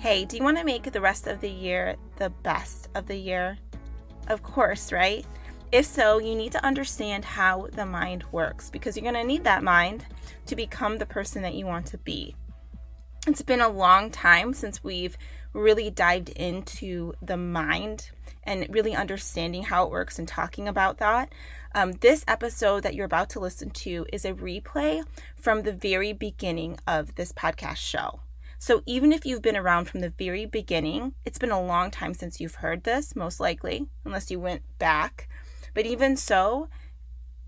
Hey, do you want to make the rest of the year the best of the year? Of course, right? If so, you need to understand how the mind works because you're going to need that mind to become the person that you want to be. It's been a long time since we've really dived into the mind and really understanding how it works and talking about that. This episode that you're about to listen to is a replay from the very beginning of this podcast show. So even if you've been around from the very beginning, it's been a long time since you've heard this, most likely, unless you went back. But even so,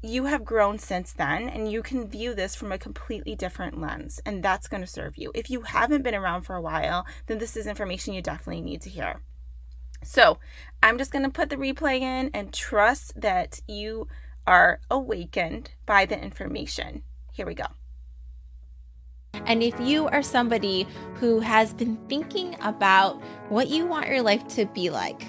you have grown since then, and you can view this from a completely different lens, and that's going to serve you. If you haven't been around for a while, then this is information you definitely need to hear. So I'm just going to put the replay in and trust that you are awakened by the information. Here we go. And if you are somebody who has been thinking about what you want your life to be like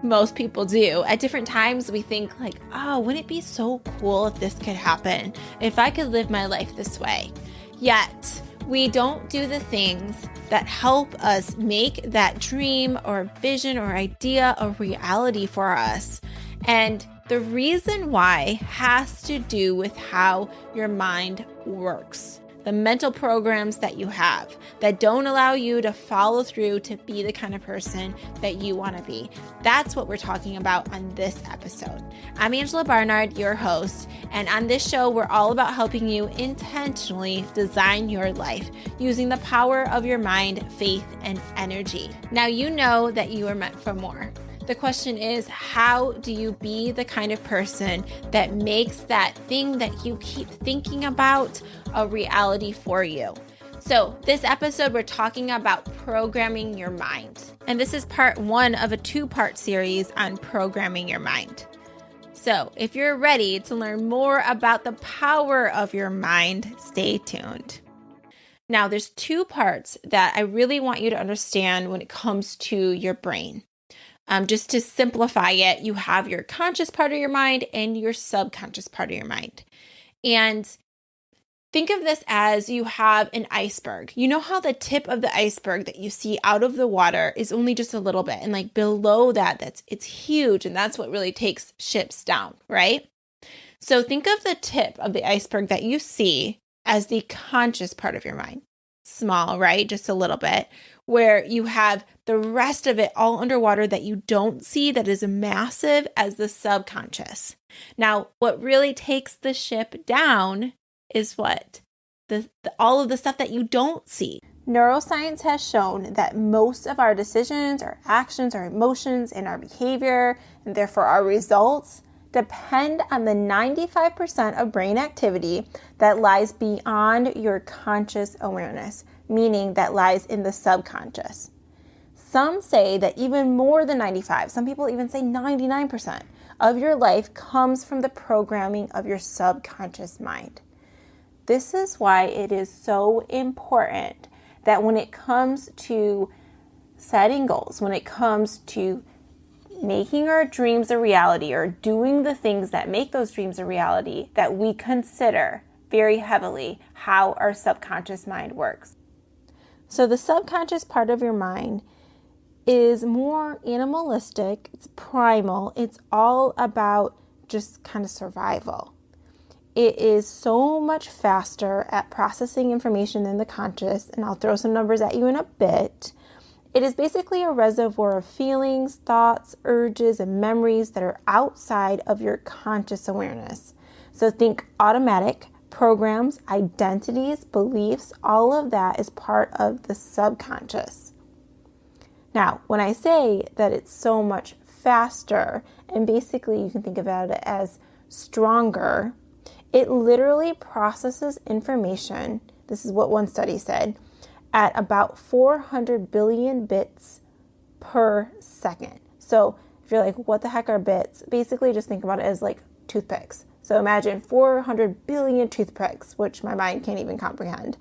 most people do, at different times we think like, oh, wouldn't it be so cool if this could happen, if I could live my life this way? Yet we don't do the things that help us make that dream or vision or idea a reality for us. And the reason why has to do with how your mind works. The mental programs that you have that don't allow you to follow through to be the kind of person that you want to be. That's what we're talking about on this episode. I'm Angela Barnard, your host, and on this show, we're all about helping you intentionally design your life using the power of your mind, faith, and energy. Now you know that you are meant for more. The question is, how do you be the kind of person that makes that thing that you keep thinking about a reality for you? So this episode, we're talking about programming your mind. And this is part 1 of a 2-part series on programming your mind. So if you're ready to learn more about the power of your mind, stay tuned. Now, there's 2 parts that I really want you to understand when it comes to your brain. Just to simplify it, you have your conscious part of your mind and your subconscious part of your mind. And think of this as you have an iceberg. You know how the tip of the iceberg that you see out of the water is only just a little bit, and like below that, it's huge, and that's what really takes ships down, right? So think of the tip of the iceberg that you see as the conscious part of your mind. Small, right? Just a little bit, where you have the rest of it all underwater that you don't see, that is massive as the subconscious. Now, what really takes the ship down is what? All of the stuff that you don't see. Neuroscience has shown that most of our decisions, our actions, our emotions, and our behavior, and therefore our results, depend on the 95% of brain activity that lies beyond your conscious awareness, meaning that lies in the subconscious. Some say that even more than 95, some people even say 99% of your life comes from the programming of your subconscious mind. This is why it is so important that when it comes to setting goals, when it comes to making our dreams a reality or doing the things that make those dreams a reality, that we consider very heavily how our subconscious mind works. So the subconscious part of your mind is more animalistic, it's primal, it's all about just kind of survival. It is so much faster at processing information than the conscious, and I'll throw some numbers at you in a bit. It is basically a reservoir of feelings, thoughts, urges, and memories that are outside of your conscious awareness. So think automatic programs, identities, beliefs, all of that is part of the subconscious. Now, when I say that it's so much faster, and basically you can think about it as stronger, it literally processes information, this is what one study said, at about 400 billion bits per second. So if you're like, what the heck are bits? Basically just think about it as like toothpicks. So imagine 400 billion toothpicks, which my mind can't even comprehend.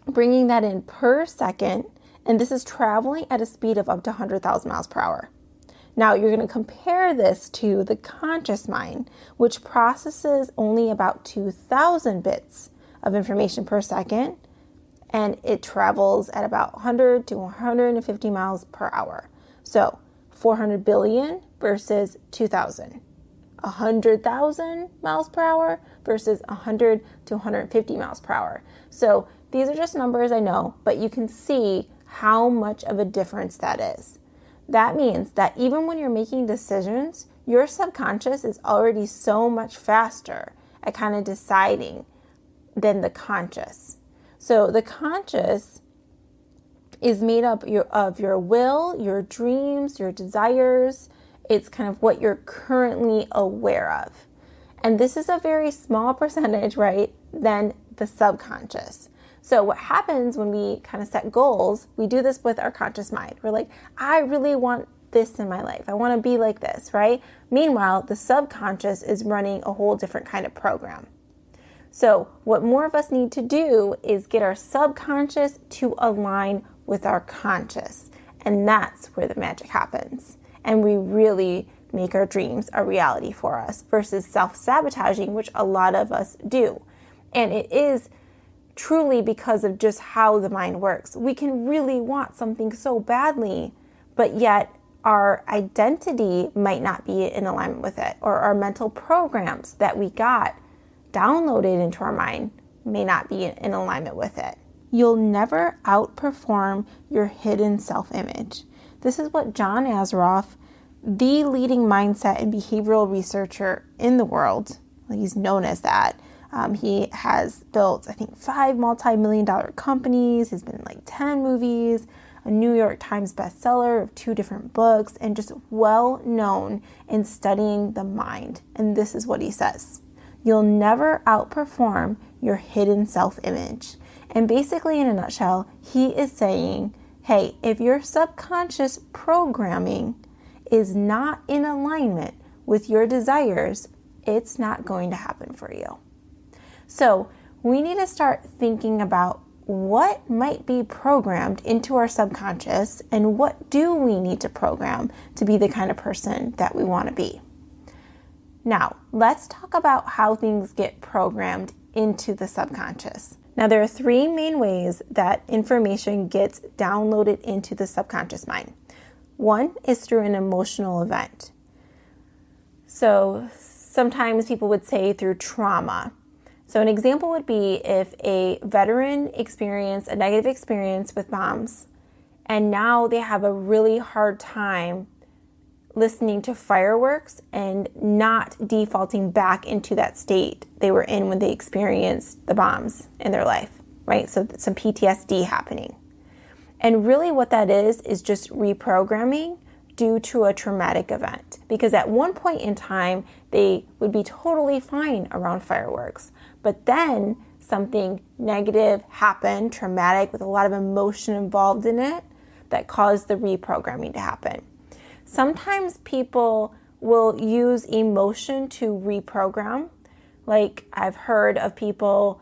Bringing that in per second, and this is traveling at a speed of up to 100,000 miles per hour. Now you're going to compare this to the conscious mind, which processes only about 2,000 bits of information per second and it travels at about 100 to 150 miles per hour. So 400 billion versus 2,000. 100,000 miles per hour versus 100 to 150 miles per hour. So these are just numbers, I know, but you can see how much of a difference that is. That means that even when you're making decisions, your subconscious is already so much faster at kind of deciding than the conscious. So the conscious is made up of your will, your dreams, your desires. It's kind of what you're currently aware of. And this is a very small percentage, right, than the subconscious. So what happens when we kind of set goals, we do this with our conscious mind. We're like, I really want this in my life. I want to be like this, right? Meanwhile, the subconscious is running a whole different kind of program. So what more of us need to do is get our subconscious to align with our conscious. And that's where the magic happens. And we really make our dreams a reality for us versus self-sabotaging, which a lot of us do. And it is truly because of just how the mind works. We can really want something so badly, but yet our identity might not be in alignment with it, or our mental programs that we got downloaded into our mind may not be in alignment with it. You'll never outperform your hidden self-image. This is what John Assaraf, the leading mindset and behavioral researcher in the world, he's known as that. He has built, I think, 5 multi-million-dollar companies. He's been in like 10 movies, a New York Times bestseller of 2 different books, and just well known in studying the mind. And this is what he says: you'll never outperform your hidden self-image. And basically, in a nutshell, he is saying, hey, if your subconscious programming is not in alignment with your desires, it's not going to happen for you. So we need to start thinking about what might be programmed into our subconscious and what do we need to program to be the kind of person that we want to be. Now, let's talk about how things get programmed into the subconscious. Now, there are 3 main ways that information gets downloaded into the subconscious mind. One is through an emotional event. So sometimes people would say through trauma. So an example would be if a veteran experienced a negative experience with bombs, and now they have a really hard time listening to fireworks and not defaulting back into that state they were in when they experienced the bombs in their life, right? So some PTSD happening. And really what that is just reprogramming due to a traumatic event. Because at one point in time, they would be totally fine around fireworks. But then something negative happened, traumatic, with a lot of emotion involved in it, that caused the reprogramming to happen. Sometimes people will use emotion to reprogram. Like I've heard of people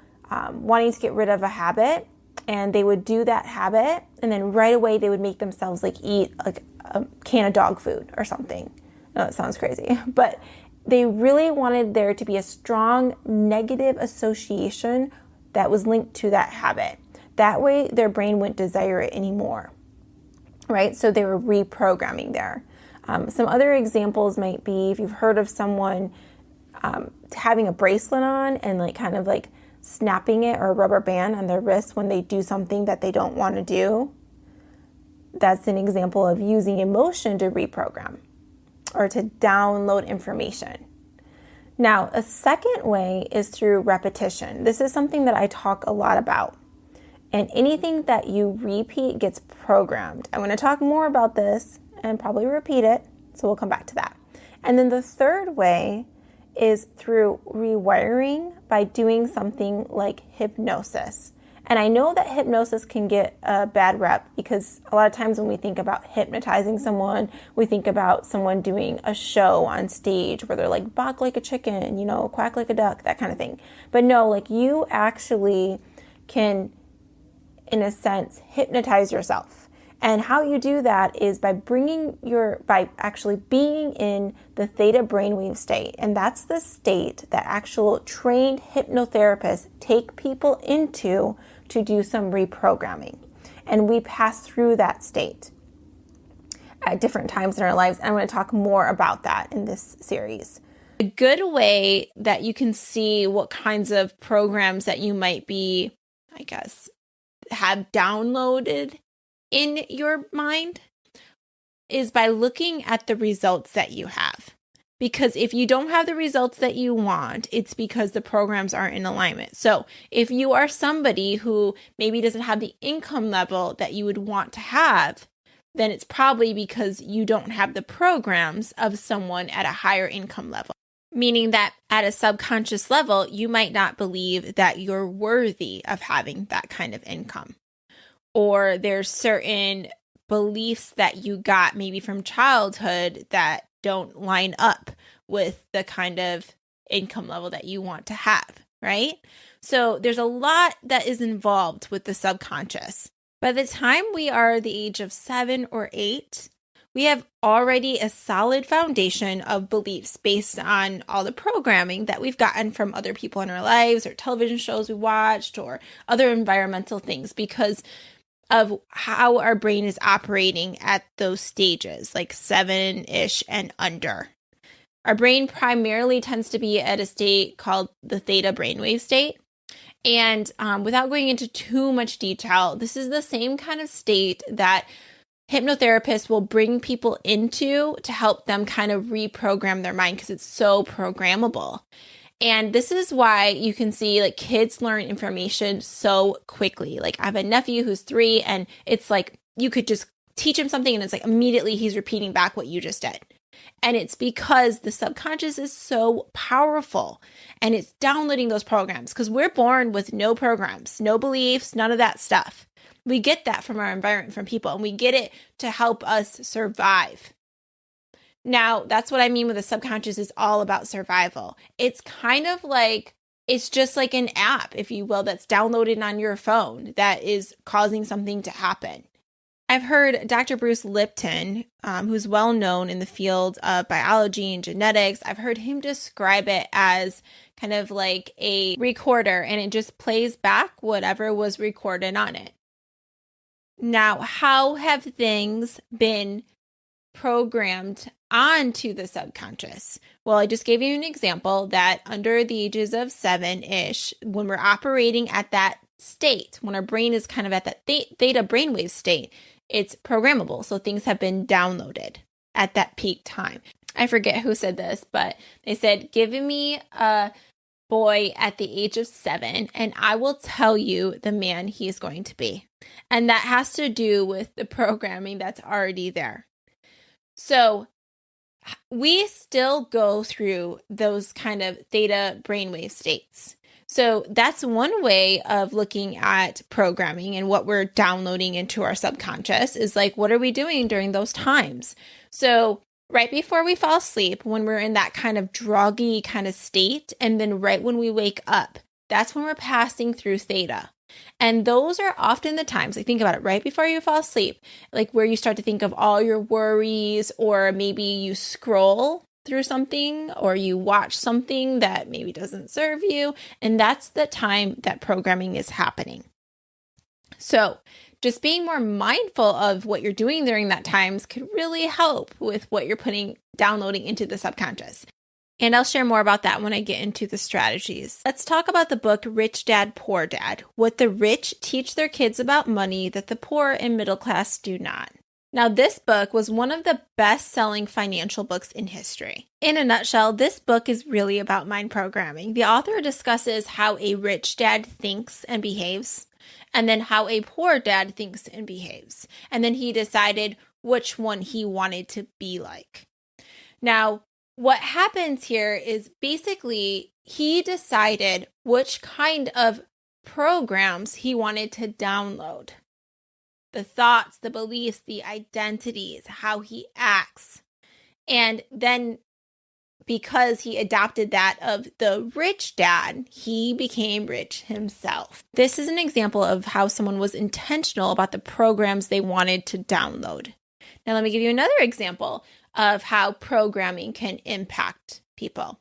wanting to get rid of a habit, and they would do that habit, and then right away they would make themselves like eat like a can of dog food or something. I know that sounds crazy, but they really wanted there to be a strong negative association that was linked to that habit. That way their brain wouldn't desire it anymore, right? So they were reprogramming there. Some other examples might be if you've heard of someone having a bracelet on and like kind of like snapping it, or a rubber band on their wrist when they do something that they don't want to do. That's an example of using emotion to reprogram or to download information. Now, a second way is through repetition. This is something that I talk a lot about. And anything that you repeat gets programmed. I'm going to talk more about this and probably repeat it, so we'll come back to that. And then the third way is through rewiring by doing something like hypnosis. And I know that hypnosis can get a bad rep because a lot of times when we think about hypnotizing someone, we think about someone doing a show on stage where they're like, bark like a chicken, quack like a duck, that kind of thing. But no, like you actually can, in a sense, hypnotize yourself. And how you do that is by actually being in the theta brainwave state. And that's the state that actual trained hypnotherapists take people into to do some reprogramming. And we pass through that state at different times in our lives. And I'm going to talk more about that in this series. A good way that you can see what kinds of programs that you might be, I guess, have downloaded in your mind is by looking at the results that you have. Because if you don't have the results that you want, it's because the programs aren't in alignment. So if you are somebody who maybe doesn't have the income level that you would want to have, then it's probably because you don't have the programs of someone at a higher income level. Meaning that at a subconscious level, you might not believe that you're worthy of having that kind of income. Or there's certain beliefs that you got maybe from childhood that don't line up with the kind of income level that you want to have, right? So there's a lot that is involved with the subconscious. By the time we are the age of 7 or 8, we have already a solid foundation of beliefs based on all the programming that we've gotten from other people in our lives or television shows we watched or other environmental things because of how our brain is operating at those stages, like 7-ish and under. Our brain primarily tends to be at a state called the theta brainwave state. And without going into too much detail, this is the same kind of state that hypnotherapists will bring people into to help them kind of reprogram their mind because it's so programmable. And this is why you can see like kids learn information so quickly. Like I have a nephew who's 3 and it's like you could just teach him something and it's like immediately he's repeating back what you just did. And it's because the subconscious is so powerful and it's downloading those programs because we're born with no programs, no beliefs, none of that stuff. We get that from our environment, from people, and we get it to help us survive. Now, that's what I mean with the subconscious is all about survival. It's kind of like, it's just like an app, if you will, that's downloaded on your phone that is causing something to happen. I've heard Dr. Bruce Lipton, who's well known in the field of biology and genetics, I've heard him describe it as kind of like a recorder, and it just plays back whatever was recorded on it. Now, how have things been programmed onto the subconscious? Well, I just gave you an example that under the ages of 7-ish, when we're operating at that state, when our brain is kind of at that theta brainwave state, it's programmable. So things have been downloaded at that peak time. I forget who said this, but they said, give me a boy at the age of 7 and I will tell you the man he is going to be. And that has to do with the programming that's already there. So we still go through those kind of theta brainwave states. So that's one way of looking at programming and what we're downloading into our subconscious is like, what are we doing during those times? So right before we fall asleep, when we're in that kind of druggy kind of state, and then right when we wake up, that's when we're passing through theta. And those are often the times, like think about it, right before you fall asleep, like where you start to think of all your worries, or maybe you scroll through something or you watch something that maybe doesn't serve you. And that's the time that programming is happening. So just being more mindful of what you're doing during that times could really help with what you're downloading into the subconscious. And I'll share more about that when I get into the strategies. Let's talk about the book Rich Dad, Poor Dad, what the rich teach their kids about money that the poor and middle class do not. Now, this book was one of the best-selling financial books in history. In a nutshell, this book is really about mind programming. The author discusses how a rich dad thinks and behaves, and then how a poor dad thinks and behaves. And then he decided which one he wanted to be like. Now, what happens here is basically he decided which kind of programs he wanted to download. The thoughts, the beliefs, the identities, how he acts. And then because he adopted that of the rich dad, he became rich himself. This is an example of how someone was intentional about the programs they wanted to download. Now, let me give you another example of how programming can impact people.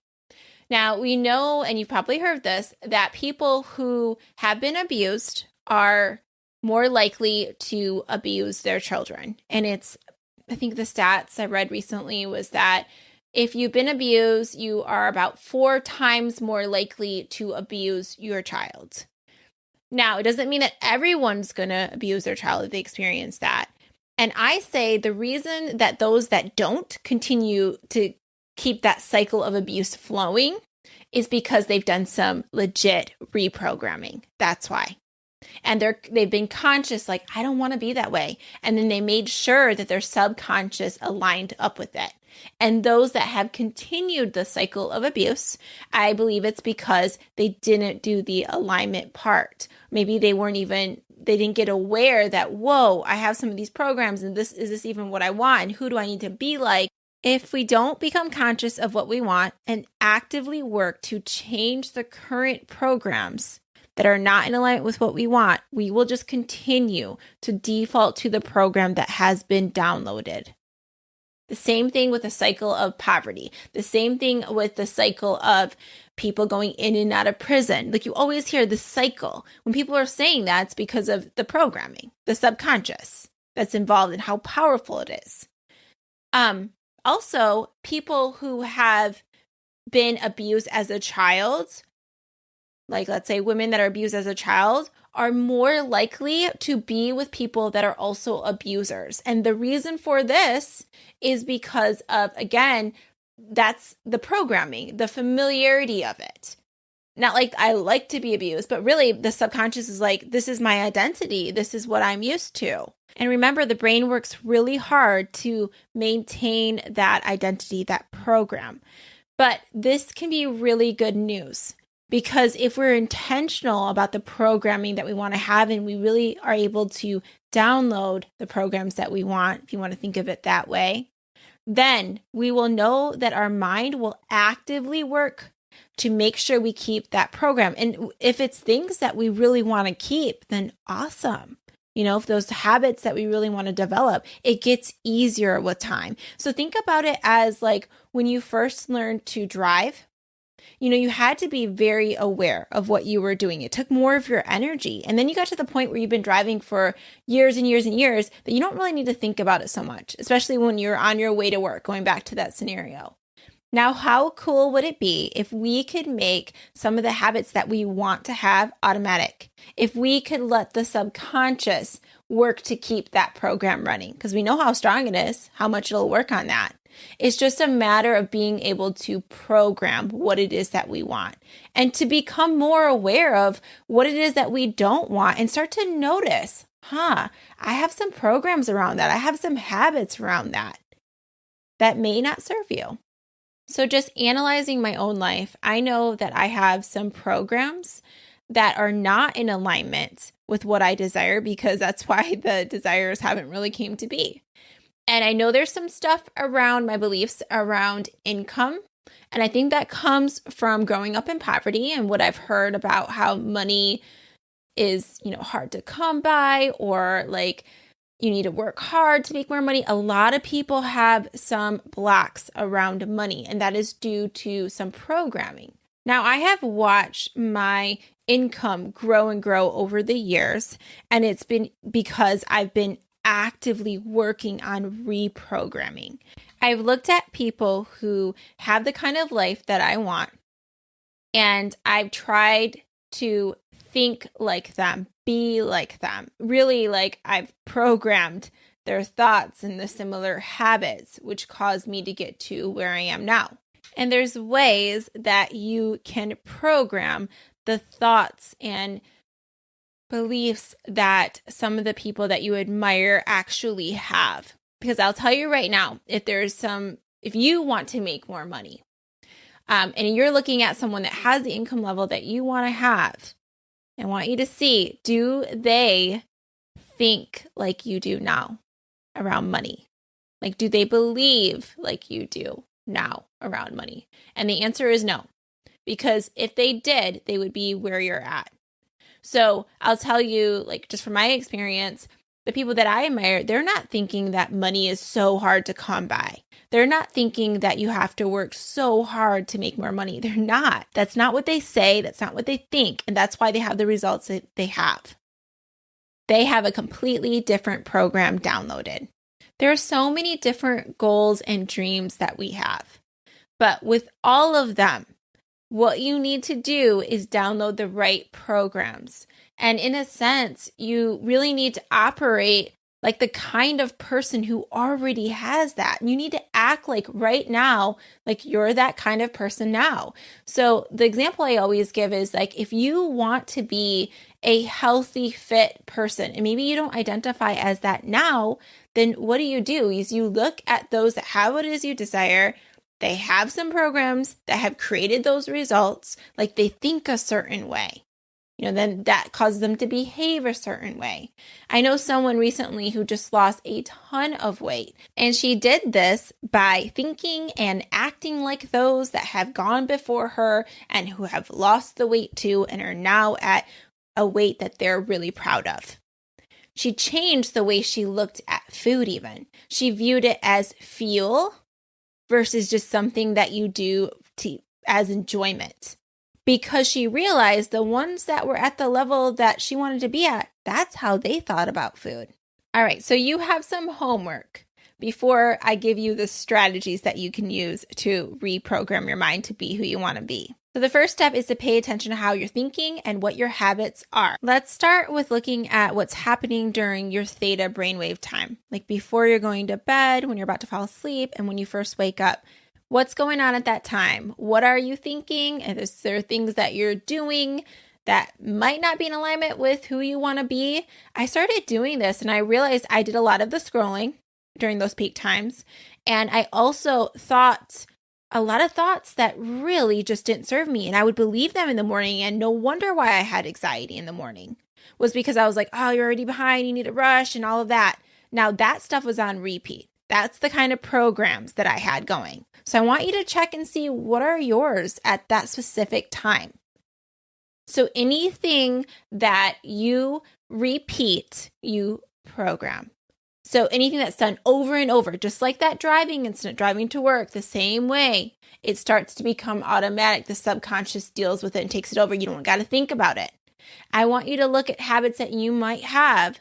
Now, we know, and you've probably heard this, that people who have been abused are more likely to abuse their children. And I think the stats I read recently was that if you've been abused, you are about 4 times more likely to abuse your child. Now, it doesn't mean that everyone's going to abuse their child if they experience that. And I say the reason that those that don't continue to keep that cycle of abuse flowing is because they've done some legit reprogramming. That's why. And they've been conscious, like, I don't want to be that way. And then they made sure that their subconscious aligned up with it. And those that have continued the cycle of abuse, I believe it's because they didn't do the alignment part. Maybe they didn't get aware that, whoa, I have some of these programs and is this even what I want? And who do I need to be like? If we don't become conscious of what we want and actively work to change the current programs that are not in alignment with what we want, we will just continue to default to the program that has been downloaded. The same thing with the cycle of poverty. The same thing with the cycle of people going in and out of prison. Like, you always hear the cycle. When people are saying that, it's because of the programming, the subconscious that's involved in how powerful it is. Also, people who have been abused as a child, like let's say women that are abused as a child, are more likely to be with people that are also abusers. And the reason for this is because of, again, that's the programming, the familiarity of it. Not like I like to be abused, but really the subconscious is like, this is my identity. This is what I'm used to. And remember, the brain works really hard to maintain that identity, that program. But this can be really good news. Because if we're intentional about the programming that we want to have, and we really are able to download the programs that we want, if you want to think of it that way, then we will know that our mind will actively work to make sure we keep that program. And if it's things that we really want to keep, then awesome. If those habits that we really want to develop, it gets easier with time. So think about it as like when you first learned to drive. You had to be very aware of what you were doing. It took more of your energy. And then you got to the point where you've been driving for years and years and years that you don't really need to think about it so much, especially when you're on your way to work, going back to that scenario. Now, how cool would it be if we could make some of the habits that we want to have automatic? If we could let the subconscious work to keep that program running, because we know how strong it is, how much it'll work on that. It's just a matter of being able to program what it is that we want and to become more aware of what it is that we don't want and start to notice, I have some programs around that. I have some habits around that may not serve you. So just analyzing my own life, I know that I have some programs that are not in alignment with what I desire, because that's why the desires haven't really came to be. And I know there's some stuff around my beliefs around income. And I think that comes from growing up in poverty and what I've heard about how money is, hard to come by, or like you need to work hard to make more money. A lot of people have some blocks around money, and that is due to some programming. Now, I have watched my income grow and grow over the years, and it's been because I've been actively working on reprogramming. I've looked at people who have the kind of life that I want, and I've tried to think like them, be like them. Really, like I've programmed their thoughts and the similar habits, which caused me to get to where I am now. And there's ways that you can program the thoughts and beliefs that some of the people that you admire actually have. Because I'll tell you right now, if you want to make more money, and you're looking at someone that has the income level that you want to have, I want you to see, do they think like you do now around money? Like, do they believe like you do now around money? And the answer is no, because if they did, they would be where you're at. So I'll tell you, like, just from my experience, the people that I admire, they're not thinking that money is so hard to come by. They're not thinking that you have to work so hard to make more money. They're not. That's not what they say. That's not what they think. And that's why they have the results that they have. they have a completely different program downloaded. There are so many different goals and dreams that we have. But with all of them, what you need to do is download the right programs. And in a sense, you really need to operate like the kind of person who already has that. You need to act like right now, like you're that kind of person now. So the example I always give is like, if you want to be a healthy, fit person, and maybe you don't identify as that now, then what do? Is you look at those that have what it is you desire. They have some programs that have created those results, like they think a certain way. Then that causes them to behave a certain way. I know someone recently who just lost a ton of weight, and she did this by thinking and acting like those that have gone before her and who have lost the weight too and are now at a weight that they're really proud of. She changed the way she looked at food even. She viewed it as fuel versus just something that you do as enjoyment. Because she realized the ones that were at the level that she wanted to be at, that's how they thought about food. All right, so you have some homework before I give you the strategies that you can use to reprogram your mind to be who you want to be. So the first step is to pay attention to how you're thinking and what your habits are. Let's start with looking at what's happening during your theta brainwave time, like before you're going to bed, when you're about to fall asleep, and when you first wake up. What's going on at that time? What are you thinking? And is there things that you're doing that might not be in alignment with who you want to be? I started doing this and I realized I did a lot of the scrolling during those peak times. And I also thought a lot of thoughts that really just didn't serve me. And I would believe them in the morning. And no wonder why I had anxiety in the morning was because I was like, oh, you're already behind. You need to rush and all of that. Now that stuff was on repeat. That's the kind of programs that I had going. So I want you to check and see what are yours at that specific time. So anything that you repeat, you program. So anything that's done over and over, just like that driving incident, driving to work, the same way, it starts to become automatic. The subconscious deals with it and takes it over. You don't got to think about it. I want you to look at habits that you might have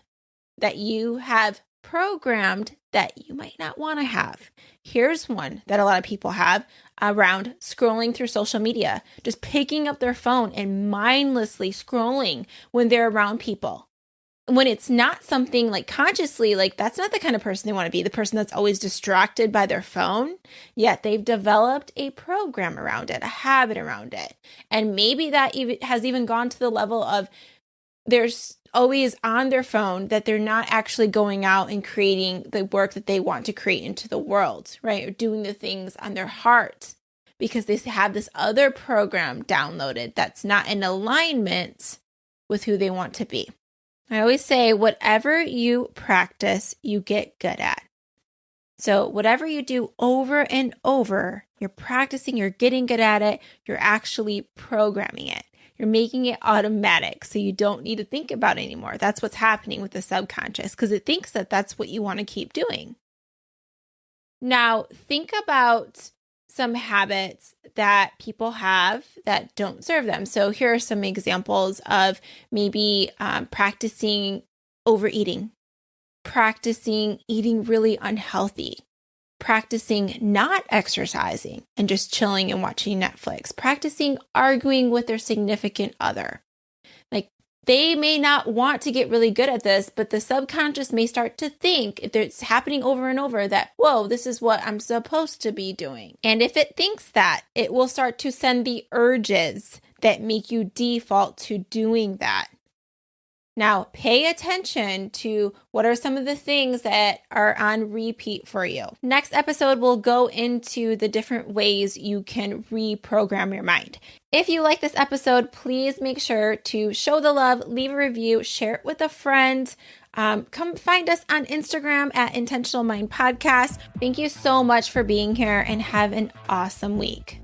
that you have programmed that you might not want to have. Here's one that a lot of people have around scrolling through social media, just picking up their phone and mindlessly scrolling when they're around people. When it's not something like consciously, like that's not the kind of person they want to be, the person that's always distracted by their phone, yet they've developed a program around it, a habit around it. And maybe that has even gone to the level of there's always on their phone that they're not actually going out and creating the work that they want to create into the world, right? Or doing the things on their heart because they have this other program downloaded that's not in alignment with who they want to be. I always say, whatever you practice, you get good at. So whatever you do over and over, you're practicing, you're getting good at it, you're actually programming it. You're making it automatic so you don't need to think about it anymore. That's what's happening with the subconscious because it thinks that that's what you want to keep doing. Now, think about some habits that people have that don't serve them. So here are some examples of maybe practicing overeating, practicing eating really unhealthy, practicing not exercising and just chilling and watching Netflix, practicing arguing with their significant other. Like they may not want to get really good at this, but the subconscious may start to think if it's happening over and over that, whoa, this is what I'm supposed to be doing. And if it thinks that, it will start to send the urges that make you default to doing that. Now, pay attention to what are some of the things that are on repeat for you. Next episode, we'll go into the different ways you can reprogram your mind. If you like this episode, please make sure to show the love, leave a review, share it with a friend. Come find us on Instagram at Intentional Mind Podcast. Thank you so much for being here and have an awesome week.